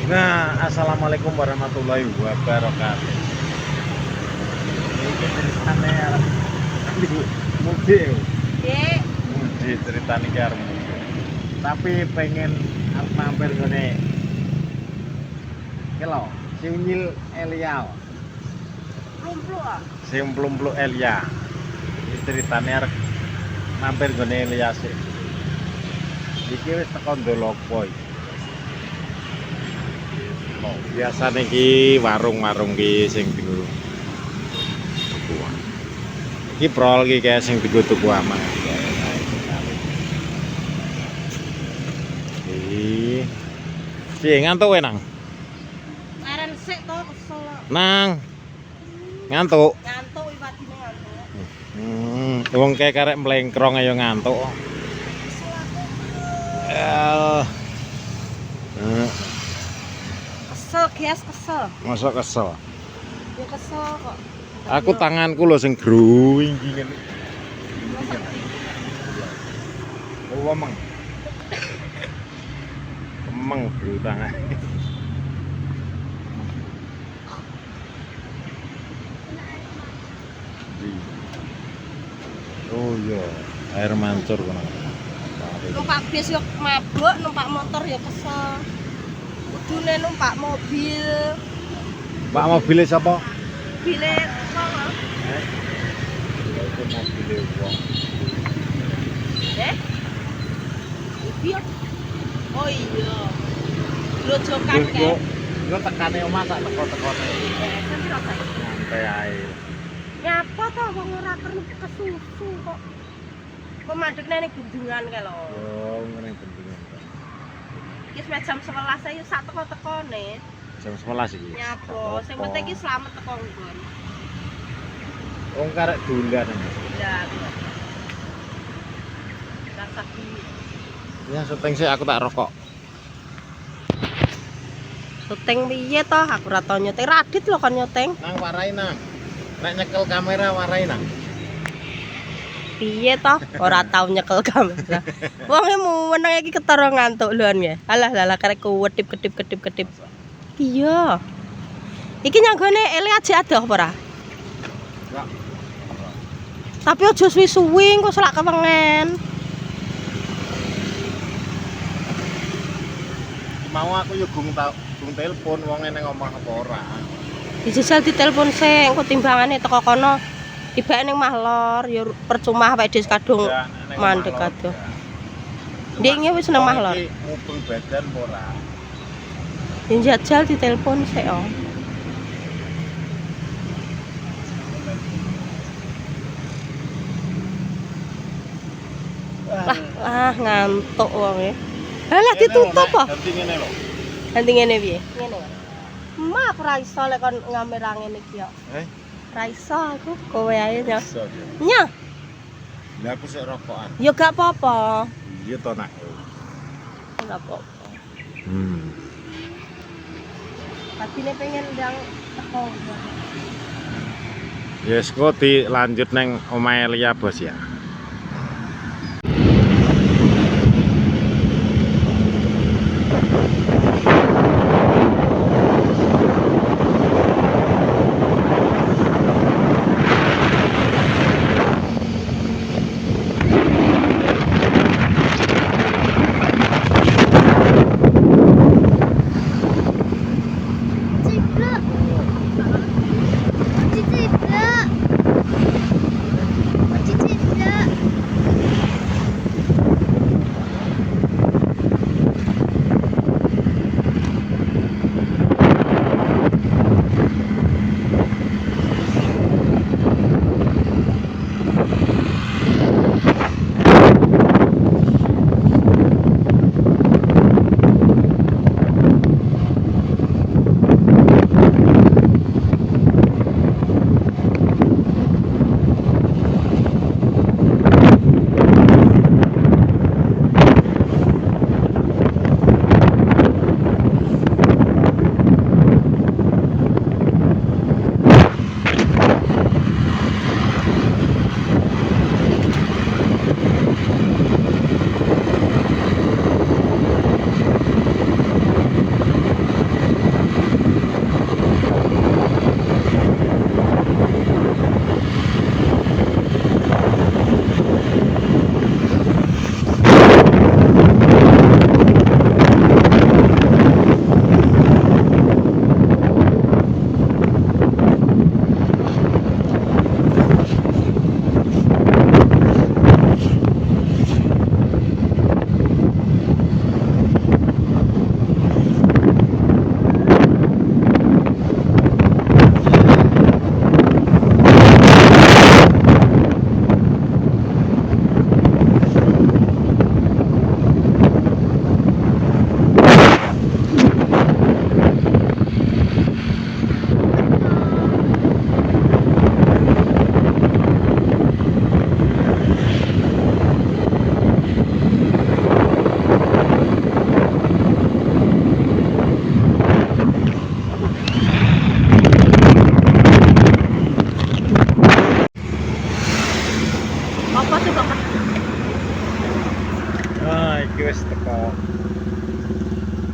Nah, assalamualaikum warahmatullahi wabarakatuh. Ini ceritanya arep mudik. Dek, Mudik ceritanya ki arep mudik. Tapi pengen arep mampir ngene. Ki lho, Sinyil Elial. lumpuh ah. Sing plumpluk Elia. Iki ceritanya arep mampir ngene Elia sih. Iki wis teko Ndolopo iki. Biasane iki warung-warung ki sing dienggo tuku. Iki prol ki kae sing dienggo tuku amang. Iki ngantuk wae nang. Leren sik to kesel. Nang. Ngantuk. Ngantuk iwadine ngantuk. Wong kae karek mlengkrong ayo ngantuk. Kesel aku. Kesel, guys, kesel. Masa kesel. Ya kesel kok. Aku tanganku lho sing growing iki ngene. Oh, emang. Emang bro tangan. Oh iya, air mancur kono. Numpak bis yo mabuk, numpak motor yo kesel. Kudune numpak mobil. Pak mobilnya siapa? Bile wong. Itu mobilnya wong. Mobil. Oh iya. Grojokan kae. Yo tekane omah sak teko-tekone. Santai ae. Nyapa to wong ora perlu kesusu kok. Kok mandekne ning bendungan kae lho. Oh, ngene bendungan. Iki wis jam 11 ae sak teko-tekone. Jam 11 iki. Nyapa, sing penting iki slamet teko nggon. Wong karek dolan. Iya. Rasa iki. Ya syuting sih aku tak rokok. Syuting piye to? Aku ora tau nyuting. Radit lho kan nyuting. Nang warai nang. Nek nyekel kamera warai nang. Piye to? Ora tau nyekel kamera. Wong e meneng iki ketara ngantuk lhoan ya. Alah karek kedip-kedip. Iya. Iki nyanggone ele aja adoh apa ora? Enggak. Tapi aja suwi-suwi engko selak kewengen. Mau aku yo gung telepon wong nang omah apa ora. Dijajal ditelepon sing engko timbangane teko kono. Tibake ning Mahlor ya percuma awake dhewe kadung mandek adoh. Ndekne wis nang Mahlor. Ngubeng badan apa ora? Dijajal ditelepon sik oh. Lah ngantuk wong e. Lah ditutup kok. Ganti ngene lho. Ganti ngene piye? Ngene. Emak aku ra iso lek kon ngamera ngene iki kok. Ra iso aku kowe ae ya. Nya. Lah aku sik rokokan. Ya gak apa-apa. Iya to nak. Ora apa-apa. Patine pengen ndang teko. Yes, kok dilanjut neng omahe Elia bos ya. teko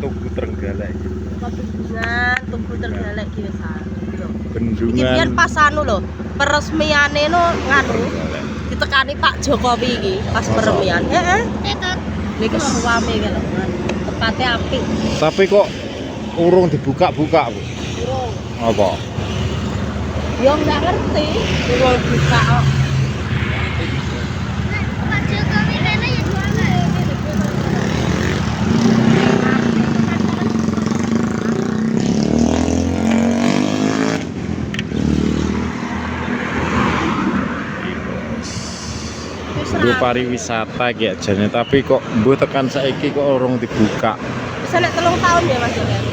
Tugu Trenggalek iki. Bendungan Tugu Trenggalek iki wis lho. Bendungan Iki biyen pas anu lho, peresmiane no nganu Trenggalek. ditekani Pak Jokowi iki pas Masa? peresmian. Heeh. Iki lho rame iki lho. Tempatnya apik. Tapi kok urung dibuka-buka, Bu? Urung. Apa? Yo nggak ngerti, urung buka kok. Pak Jokowi kayaknya ya jualan. Wis Bu rame. pariwisata ki ajane, tapi kok mbuh tekan saiki kok urung dibuka. Wis nek 3 tahun ya Mas Jokowi.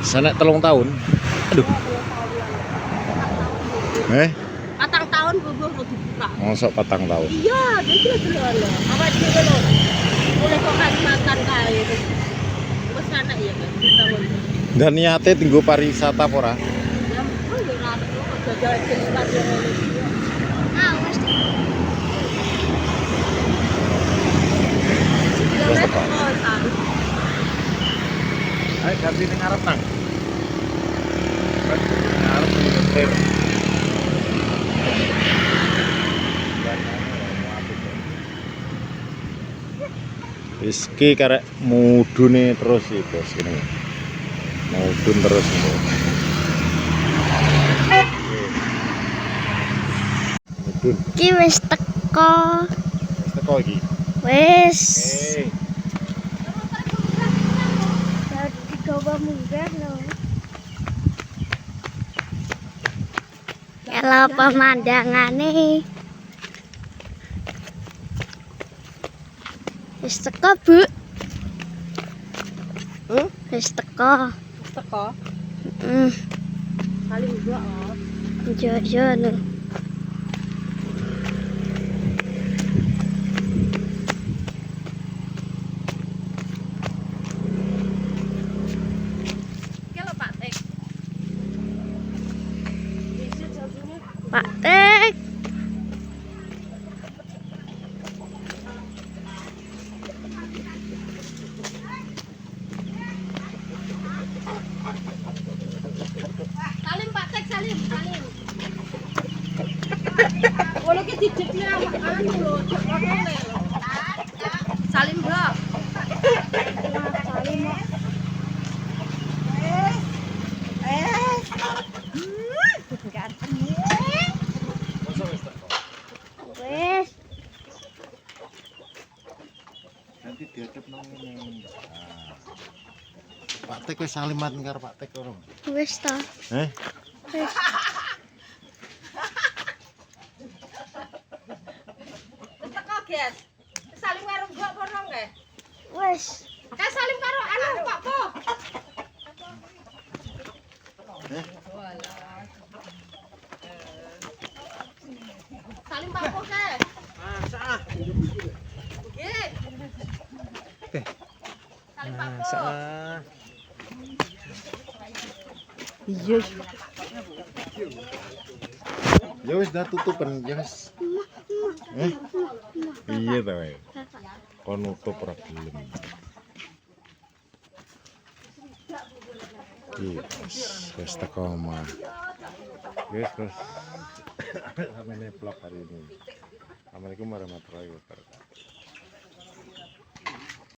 Sanek 3 tahun. Aduh. Eh, 4 tahun bubuh mau dibuka. mosok 4 tahun. Iya, jadi lho lho. Apa dhewe lho. Mulai kok Kalimantan kae. Wis anak ya kan dibangun. Dan niate tinggo pariwisata apa ora? Ya mung yo ra ono kok jajal jelas yo ngene iki. Ah, wes. Wis teko. Oh, tahu. Ayo ganti ning ngarep nang. Ngarep nyetir. Rizky karek mudune terus iki bos ini. Mudun terus ini. Mudun. Ki wis teko. Wis teko iki. Wis. Hei. Jadi digawa munggah lho. Kalau pemandangane wis teko, Bu. Wis teko. Wis teko. Saling juga oh. Jojo lho. Iki lho Pak Tek. Bisa jadinya Pak Tek. Salim Pak Tek, salim, salim. Ngono ki didikne anu lho, jokone lho. Salim, Bro. Salim. Mosok wis teko. Wis. Nanti diadep nang ngene. Pak Tek wis salimat karo Pak Tek ora? Wis ta. Eh? Wis. Teko, Guys. Salim karo mbok kono nggih. Wis. Kae salim karo anu Pak Po. Eh? Salim Pak Po kae. Masa. Nggih. Salim Pak Po. Masa. Iya. Ya wis dah tutupan, ya wis. Iya ta wae. Kon nutup ora gelem. Wis teko omah. Wis terus samene vlog hari ini. Assalamualaikum warahmatullahi wabarakatuh.